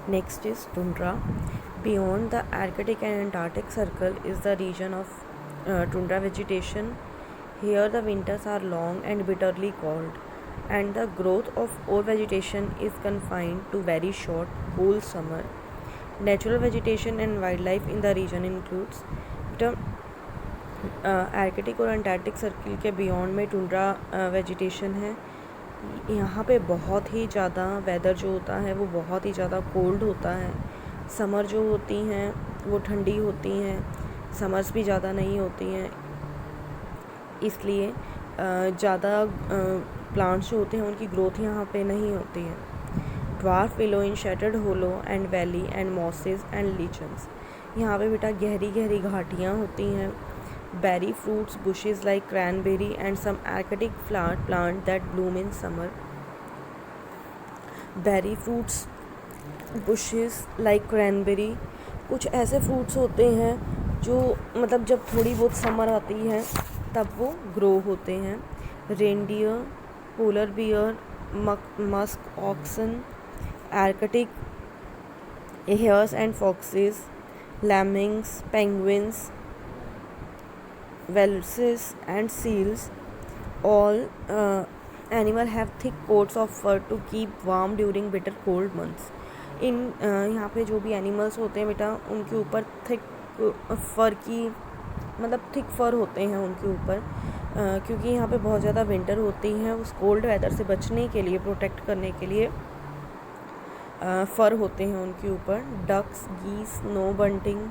Next is tundra. Beyond the Arctic and Antarctic Circle is the region of tundra vegetation. Here the winters are long and bitterly cold, and the growth of all vegetation is confined to very short, cool summer. Natural vegetation and wildlife in the region includes the Arctic और Antarctic circle के beyond में tundra vegetation है। यहाँ पे बहुत ही ज़्यादा weather जो होता है वो बहुत ही ज़्यादा कोल्ड होता है। समर जो होती हैं वो ठंडी होती हैं, समर्स भी ज़्यादा नहीं होती हैं, इसलिए ज़्यादा प्लांट्स जो होते हैं उनकी ग्रोथ यहाँ पे नहीं होती है। Dwarf willow in shattered hollow and valley and mosses and lichens. यहाँ पे बेटा गहरी गहरी घाटियाँ होती हैं। Berry fruits bushes like cranberry and some aquatic flower plant that bloom in summer. Berry fruits bushes like cranberry, कुछ ऐसे फ्रूट्स होते हैं जो मतलब जब थोड़ी बहुत समर आती है तब वो ग्रो होते हैं। Reindeer, polar bear, musk oxen, arctic hares and foxes, lemmings, penguins, whales and seals. All animal have thick coats of fur to keep warm during bitter cold months. यहाँ पे जो भी एनिमल्स होते हैं बेटा उनके ऊपर थिक फर की मतलब थिक फर होते हैं उनके ऊपर, क्योंकि यहाँ पे बहुत ज़्यादा विंटर होती है। उस कोल्ड वेदर से बचने के लिए, प्रोटेक्ट करने के लिए फर होते हैं उनके ऊपर। डक्स, गीस, snow bunting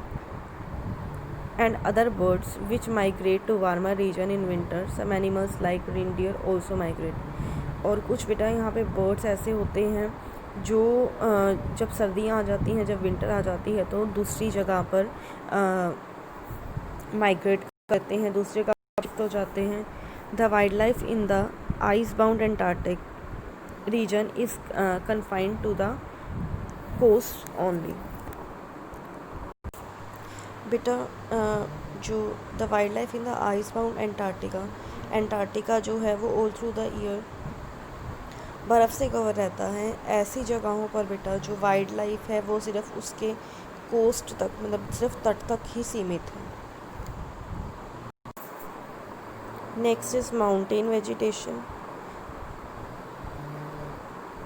and other birds which migrate to warmer region in winter. Some animals like reindeer also migrate. और कुछ बेटा यहाँ पे बर्ड्स ऐसे होते हैं जो जब सर्दियाँ आ जाती हैं, जब विंटर आ जाती है तो दूसरी जगह पर माइग्रेट करते हैं, दूसरी जगह शिफ्ट हो जाते हैं। The wild life in the ice bound Antarctic region is confined to the coast only. बेटा जो the wild life in the ice bound Antarctica जो है वो ऑल थ्रू द ईयर बर्फ़ से कवर रहता है। ऐसी जगहों पर बेटा जो वाइल्ड लाइफ है वो सिर्फ उसके कोस्ट तक, मतलब सिर्फ तट तक ही सीमित है। Next is mountain vegetation.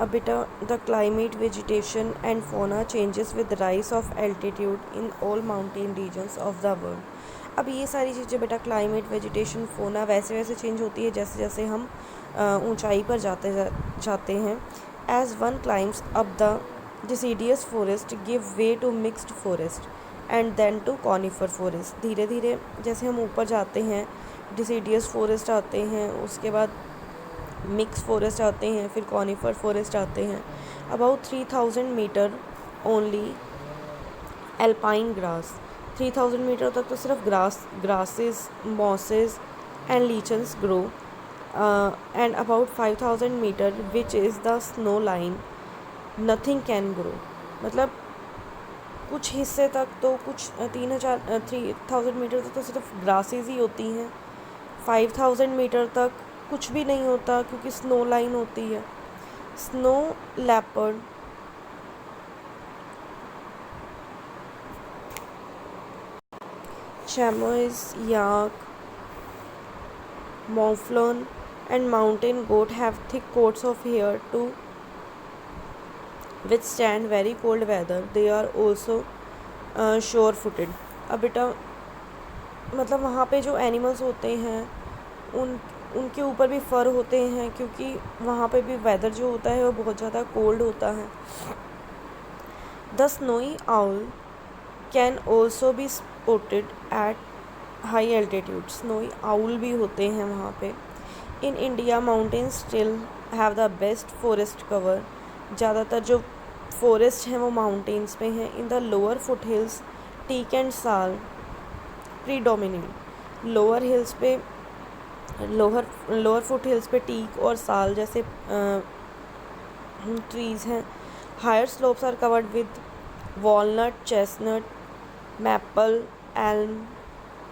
अब बेटा the climate, vegetation and fauna changes with rise of altitude in all mountain regions of the world। अब ये सारी चीज़ें बेटा क्लाइमेट, वेजिटेशन, फोना वैसे वैसे चेंज होती है जैसे जैसे हम ऊंचाई पर जाते हैं। As one climbs up the deciduous forest give way to mixed forest and then to conifer forest. धीरे धीरे जैसे हम ऊपर जाते हैं डिसीडियस फॉरेस्ट आते हैं, उसके बाद मिक्स फॉरेस्ट आते हैं, फिर कॉनिफर फॉरेस्ट आते हैं। About 3000 metre only alpine grass. 3000 metre तक तो सिर्फ grasses, mosses and lichens grow, and about 5000 metre which is the snow line nothing can grow. मतलब कुछ हिस्से तक तो कुछ 3000 मीटर तक तो सिर्फ ग्रासेस ही होती हैं। 5000 मीटर तक कुछ भी नहीं होता क्योंकि स्नो लाइन होती है। Snow leopard, chamois, yak, mouflon and mountain goat have thick coats of hair to withstand very cold weather. They are also sure-footed। अब बेटा मतलब वहाँ पे जो एनिमल्स होते हैं उनके ऊपर भी फर होते हैं, क्योंकि वहाँ पे भी वेदर जो होता है वो बहुत ज़्यादा कोल्ड होता है। The snowy owl can also be spotted at high altitude. Snowy owl भी होते हैं वहाँ पे। In India mountains still have the best forest cover. ज़्यादातर जो फॉरेस्ट हैं वो माउंटेन्स पे हैं। In the lower foot hills teak and sal predominate. Lower foot hills पे टीक और साल जैसे ट्रीज़ हैं। Higher slopes are covered with walnut, chestnut, maple, elm,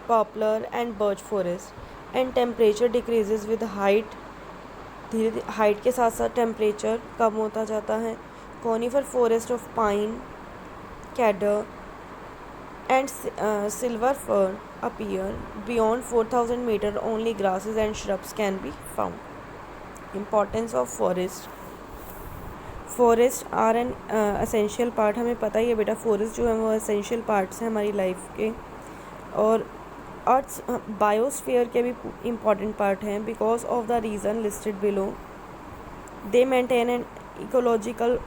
poplar and birch forest. And temperature decreases with height. धीरे धीरे height के साथ साथ टेम्परेचर कम होता जाता है। Conifer forest of pine, cedar, and silver fir appear. Beyond 4,000 meter, only grasses and shrubs can be found. Importance of forest. Forest are an essential part, हमें पता ही है बेटा फॉरेस्ट जो है वो असेंशियल पार्ट्स हैं हमारी लाइफ के, और अर्थ बायोस्फीयर के भी इम्पॉर्टेंट पार्ट हैं because of the reason listed below. They maintain an ecological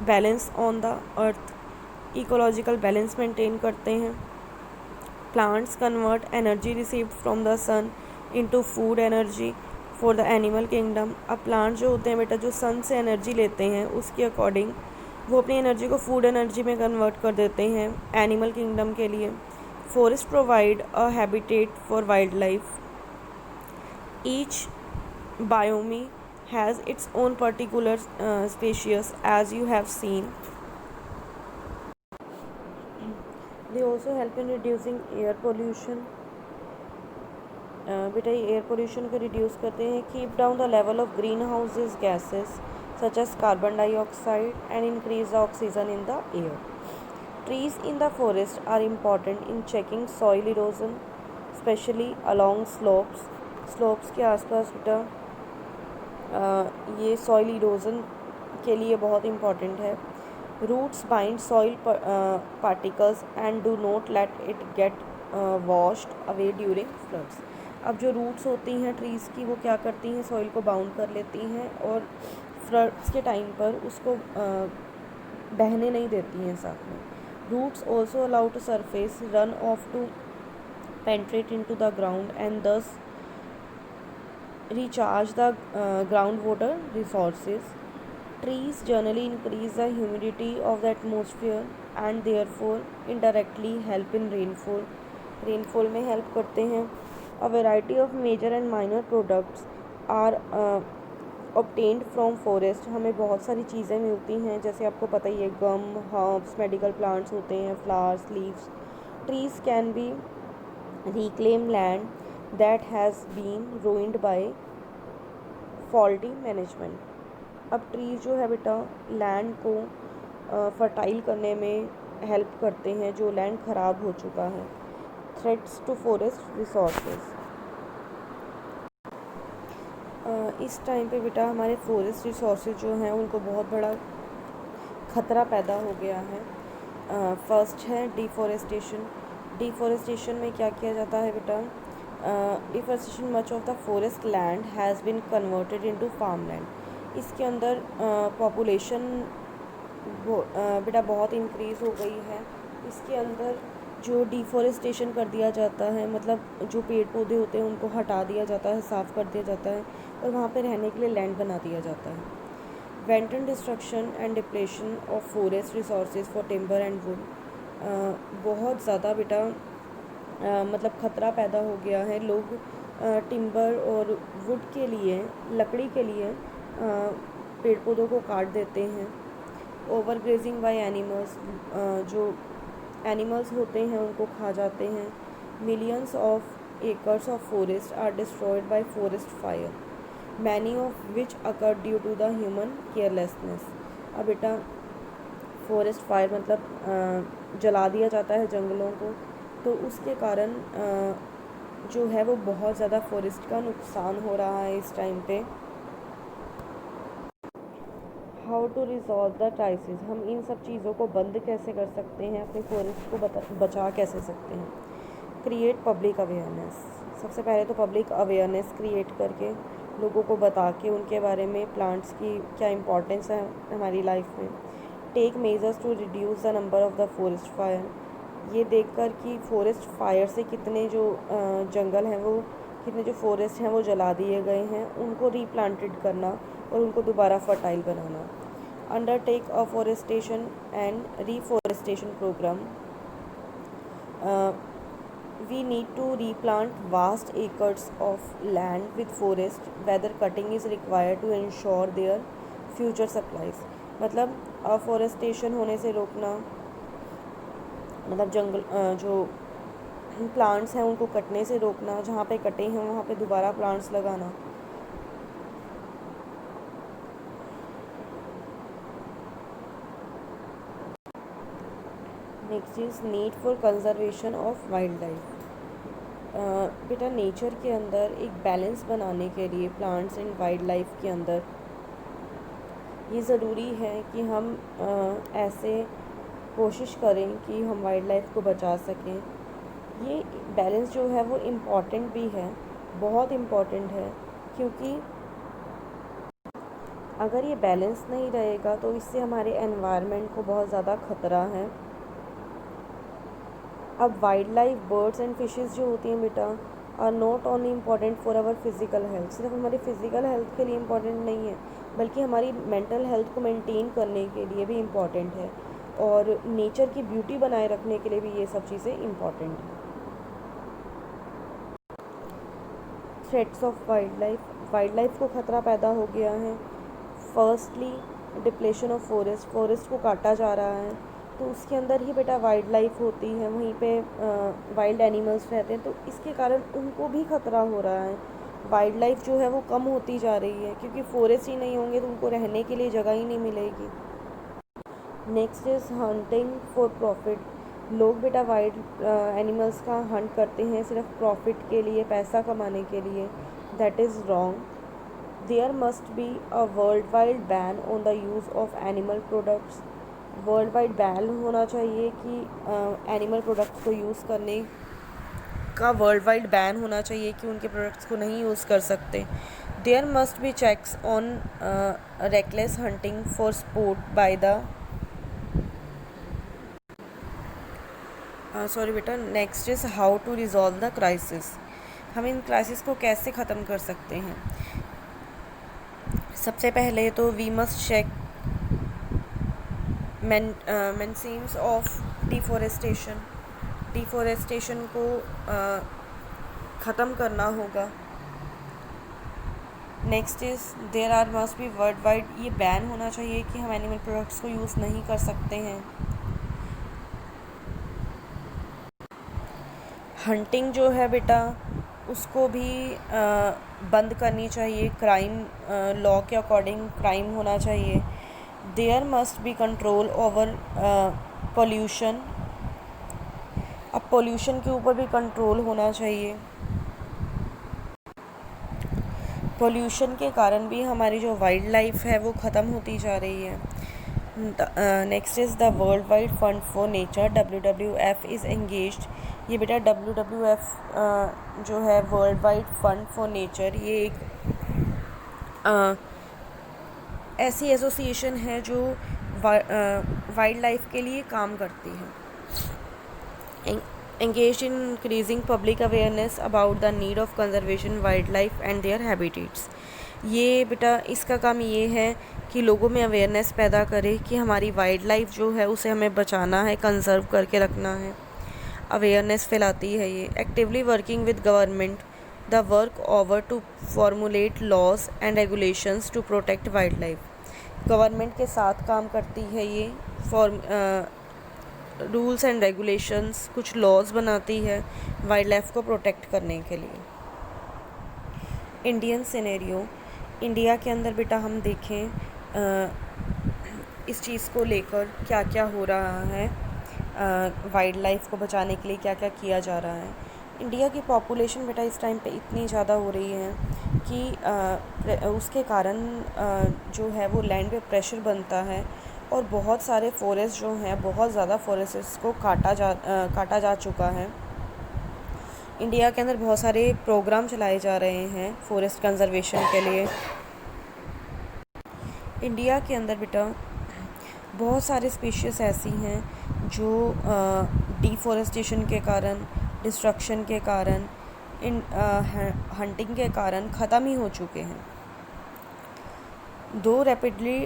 balance on the earth. Ecological balance maintain करते हैं. Plants convert energy received from the sun into food energy for the animal kingdom. अब plant जो होते हैं बेटा जो सन से energy लेते हैं उसके अकॉर्डिंग वो अपनी एनर्जी को फूड एनर्जी में कन्वर्ट कर देते हैं एनिमल किंगडम के लिए. Forest provide a habitat for wild life. Each biome has its own particular species as you have seen. They also help in reducing air pollution. बेटा ये air pollution को reduce करते हैं. Keep down the level of green houses gases such as carbon dioxide and increase the oxygen in the air. Trees in the forest are important in checking soil erosion especially along slopes. Slopes के आसपास बेटा ये soil erosion के लिए बहुत important है. Roots bind soil particles and do not let it get washed away during floods. अब जो रूट्स होती हैं ट्रीज़ की वो क्या करती हैं, सॉइल को बाउंड कर लेती हैं और फ्लड्स के टाइम पर उसको बहने नहीं देती हैं साथ में. Roots also allow to surface run off to penetrate into the ground and thus recharge the groundwater resources. Trees generally increase the humidity of the atmosphere and therefore indirectly help in rainfall. Rainfall में help करते हैं. A variety of major and minor products are obtained from forest. हमें बहुत सारी चीज़ें मिलती हैं जैसे आपको पता ही है गम, हर्ब्स, मेडिकल प्लांट्स होते हैं, flowers, leaves. Trees can be reclaim land that has been ruined by faulty management. अब ट्रीज जो है बेटा लैंड को फर्टाइल करने में हेल्प करते हैं जो लैंड ख़राब हो चुका है. Threats to forest resources. इस टाइम पे बेटा हमारे फॉरेस्ट रिसोर्सेज जो हैं उनको बहुत बड़ा ख़तरा पैदा हो गया है. फर्स्ट है डिफॉरेस्टेशन. डिफॉरेस्टेशन में क्या किया जाता है बेटा, deforestation much of the forest land has been converted into farm land. इसके अंदर पॉपुलेशन बेटा बहुत इंक्रीज़ हो गई है. इसके अंदर जो डिफॉरेस्टेशन कर दिया जाता है मतलब जो पेड़ पौधे होते हैं उनको हटा दिया जाता है, साफ़ कर दिया जाता है और वहाँ पे रहने के लिए लैंड बना दिया जाता है. Wanton destruction and depletion of forest resources for timber and wood. बहुत ज़्यादा बेटा मतलब ख़तरा पैदा हो गया है. लोग टिम्बर और वुड के लिए, लकड़ी के लिए पेड़ पौधों को काट देते हैं. Over grazing by animals. जो एनिमल्स होते हैं उनको खा जाते हैं. Millions of acres of forest are destroyed by forest fire, many of which occur due to the human carelessness. अब बेटा फॉरेस्ट फायर मतलब जला दिया जाता है जंगलों को, तो उसके कारण जो है वो बहुत ज़्यादा फॉरेस्ट का नुकसान हो रहा है इस टाइम पे. How to resolve the crisis. हम इन सब चीज़ों को बंद कैसे कर सकते हैं, अपने फॉरेस्ट को बचा कैसे सकते हैं. Create public awareness. सबसे पहले तो पब्लिक अवेयरनेस क्रिएट करके लोगों को बता के उनके बारे में प्लांट्स की क्या इम्पोर्टेंस है हमारी लाइफ में. Take measures to reduce the number of the forest fire. ये देखकर कि फॉरेस्ट फायर से कितने जो जंगल हैं वो, कितने जो फॉरेस्ट हैं वो जला दिए गए हैं, उनको रीप्लांटेड करना और उनको दोबारा फर्टाइल बनाना. Undertake afforestation and reforestation programme. We need to replant vast acres of land with forest whether cutting is required to ensure their future supplies. मतलब अफॉरेस्टेशन होने से रोकना, मतलब जंगल जो प्लांट्स हैं उनको कटने से रोकना, जहाँ पे कटे हैं वहाँ पे दोबारा प्लांट्स लगाना. Next is need for conservation of wild life. बेटा नेचर के अंदर एक बैलेंस बनाने के लिए प्लांट्स एंड वाइल्ड लाइफ के अंदर ये ज़रूरी है कि हम ऐसे कोशिश करें कि हम वाइल्ड लाइफ को बचा सकें। ये बैलेंस जो है वो इम्पॉर्टेंट भी है, बहुत इम्पॉर्टेंट है, क्योंकि अगर ये बैलेंस नहीं रहेगा तो इससे हमारे एनवायरनमेंट को बहुत ज़्यादा ख़तरा है। अब wild life birds and fishes जो होती हैं बेटा are not only important for our physical health, सिर्फ हमारी फ़िज़िकल हेल्थ के लिए इम्पॉर्टेंट नहीं है बल्कि हमारी मेंटल हेल्थ को मेंटेन करने के लिए भी इम्पॉर्टेंट है और नेचर की ब्यूटी बनाए रखने के लिए भी ये सब चीज़ें इम्पॉर्टेंट हैं। थ्रेट्स ऑफ वाइल्ड लाइफ को ख़तरा पैदा हो गया है। फर्स्टली डिप्लेशन ऑफ फॉरेस्ट को काटा जा रहा है, तो उसके अंदर ही बेटा वाइल्ड लाइफ होती है, वहीं पे वाइल्ड एनिमल्स रहते हैं, तो इसके कारण उनको भी ख़तरा हो रहा है। वाइल्ड लाइफ जो है वो कम होती जा रही है क्योंकि फॉरेस्ट ही नहीं होंगे तो उनको रहने के लिए जगह ही नहीं मिलेगी। Next is hunting for profit. लोग बेटा वाइल्ड एनिमल्स का हंट करते हैं सिर्फ प्रॉफिट के लिए, पैसा कमाने के लिए। That is wrong. There must be a world wide ban on the use of animal products. World wide ban होना चाहिए कि एनिमल प्रोडक्ट्स को यूज़ करने का वर्ल्ड वाइड बैन होना चाहिए कि उनके प्रोडक्ट्स को नहीं यूज़ कर सकते। There must be checks on reckless hunting for sport by the sorry बेटा। Next is how to resolve the crisis. हम इन क्राइसिस को कैसे ख़त्म कर सकते हैं। सबसे पहले तो we must check maintenance of deforestation को ख़त्म करना होगा। Next is there are must be world wide, ये बैन होना चाहिए कि हम एनिमल प्रोडक्ट्स को यूज़ नहीं कर सकते हैं। हंटिंग जो है बेटा उसको भी बंद करनी चाहिए, क्राइम लॉ के अकॉर्डिंग क्राइम होना चाहिए। There must be control over pollution. अब पोल्यूशन के ऊपर भी कंट्रोल होना चाहिए। पोल्यूशन के कारण भी हमारी जो वाइल्ड लाइफ है वो ख़त्म होती जा रही है। Next is the world wide fund for nature, WWF is engaged. ये बेटा WWF जो है world wide fund for nature, ये एक ऐसी एसोसिएशन है जो वाइल्ड लाइफ के लिए काम करती है। engaged in increasing public awareness about the need of conservation wildlife and their habitats। ये बेटा इसका काम ये है कि लोगों में अवेयरनेस पैदा करे कि हमारी वाइल्ड लाइफ जो है उसे हमें बचाना है, कंजर्व करके रखना है। अवेयरनेस फैलाती है ये। Actively working with government the work over to formulate laws and regulations to protect wild life. Government के साथ काम करती है ये, रूल्स एंड रेगुलेशंस, कुछ लॉज बनाती है वाइल्ड लाइफ को प्रोटेक्ट करने के लिए। इंडियन सिनेरियो, इंडिया के अंदर बेटा हम देखें इस चीज़ को लेकर क्या क्या हो रहा है, वाइल्ड लाइफ को बचाने के लिए क्या क्या किया जा रहा है। इंडिया की पॉपुलेशन बेटा इस टाइम पे इतनी ज़्यादा हो रही है कि उसके कारण जो है वो लैंड पे प्रेशर बनता है और बहुत सारे फॉरेस्ट जो हैं, बहुत ज़्यादा फॉरेस्ट को काटा जा चुका है। इंडिया के अंदर बहुत सारे प्रोग्राम चलाए जा रहे हैं फॉरेस्ट कंजर्वेशन के लिए। इंडिया के अंदर बेटा बहुत सारे स्पीशीज़ ऐसी हैं जो डिफॉरेस्टेशन के कारण, डिस्ट्रक्शन के कारण, हंटिंग के कारण ख़त्म ही हो चुके हैं। दो रैपिडली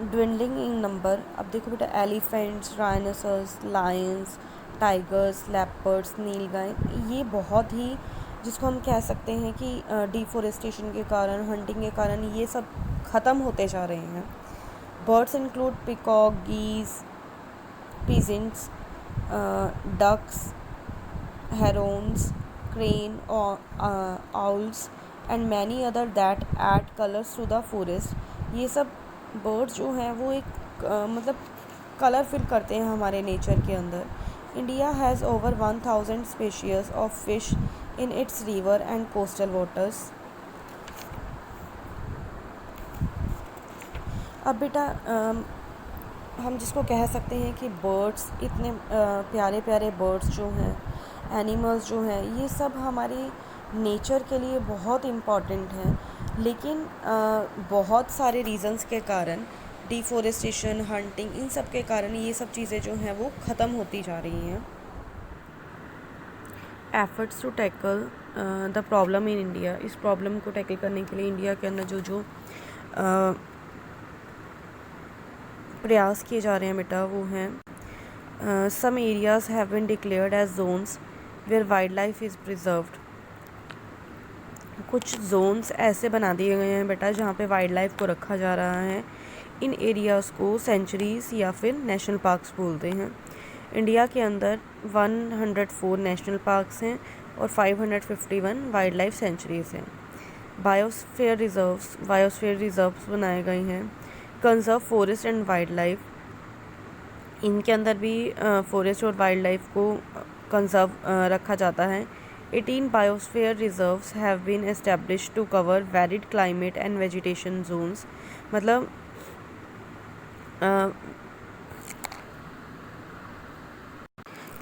ड्विंडलिंग इन नंबर। अब देखो बेटा एलिफेंट्स, राइनोसर्स, लायंस, टाइगर्स, लेपर्ड्स, नीलगाय, ये बहुत ही जिसको हम कह सकते हैं कि डिफॉरेस्टेशन के कारण, हंटिंग के कारण ये सब ख़त्म होते जा रहे हैं। Birds include peacock, geese, pigeons, ducks, herons, crane, or owls and many other that add colors to the forest। ये सब बर्ड्स जो हैं वो एक मतलब कलर फिल करते हैं हमारे नेचर के अंदर। India has over 1000 species of fish in its river and coastal waters. अब बेटा हम जिसको कह सकते हैं कि बर्ड्स इतने प्यारे प्यारे बर्ड्स जो हैं, एनिमल्स जो हैं, ये सब हमारे नेचर के लिए बहुत इम्पॉर्टेंट हैं, लेकिन बहुत सारे रीज़न्स के कारण, डिफॉरेस्टेशन, हंटिंग, इन सब के कारण ये सब चीज़ें जो हैं वो ख़त्म होती जा रही हैं। Efforts to tackle the problem in India, इस प्रॉब्लम को टैकल करने के लिए इंडिया के अंदर जो प्रयास किए जा रहे हैं बेटा वो हैं some areas have been declared as zones where wildlife is preserved. कुछ जोन्स ऐसे बना दिए गए हैं बेटा जहाँ पे वाइल्ड लाइफ को रखा जा रहा है। इन एरियाज़ को सेंचुरीज़ या फिर नेशनल पार्क्स बोलते हैं। इंडिया के अंदर 104 नेशनल पार्क्स हैं और 551 वाइल्ड लाइफ सेंचुरीज़ हैं। बायोस्फीयर रिजर्व्स बनाए गए हैं। Conserve forest and wild life, इनके अंदर भी फॉरेस्ट और वाइल्ड लाइफ को कंजर्व रखा जाता है। 18 biosphere reserves have been established to cover varied climate and vegetation zones. मतलब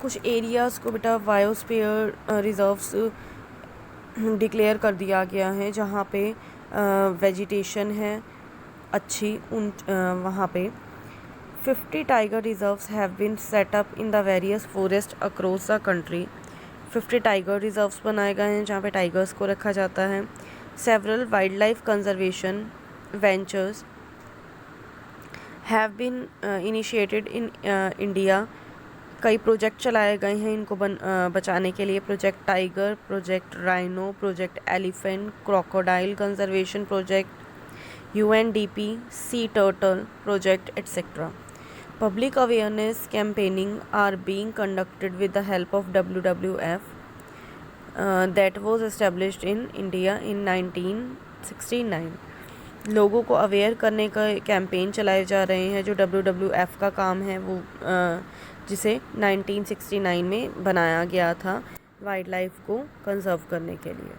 कुछ एरियाज़ को बेटा बायोस्फीयर रिजर्व्स डिक्लेयर कर दिया गया है जहाँ पे वेजिटेशन है अच्छी, उन वहाँ पे 50 tiger reserves have been set up in the various forest across the country. 50 tiger reserves बनाए गए हैं जहाँ पे टाइगर्स को रखा जाता है। Several wild life conservation ventures have been initiated in India. कई प्रोजेक्ट चलाए गए हैं इनको बचाने के लिए। Project tiger, project rhino, project elephant, crocodile conservation project, UNDP, sea turtle project, etc. Public awareness campaigning are being conducted with the help of WWF that was established in India in 1969. लोगों को aware करने का campaign चलाए जा रहे हैं जो WWF का काम है, वो जिसे 1969 में बनाया गया था वाइल्ड लाइफ को कंजर्व करने के लिए।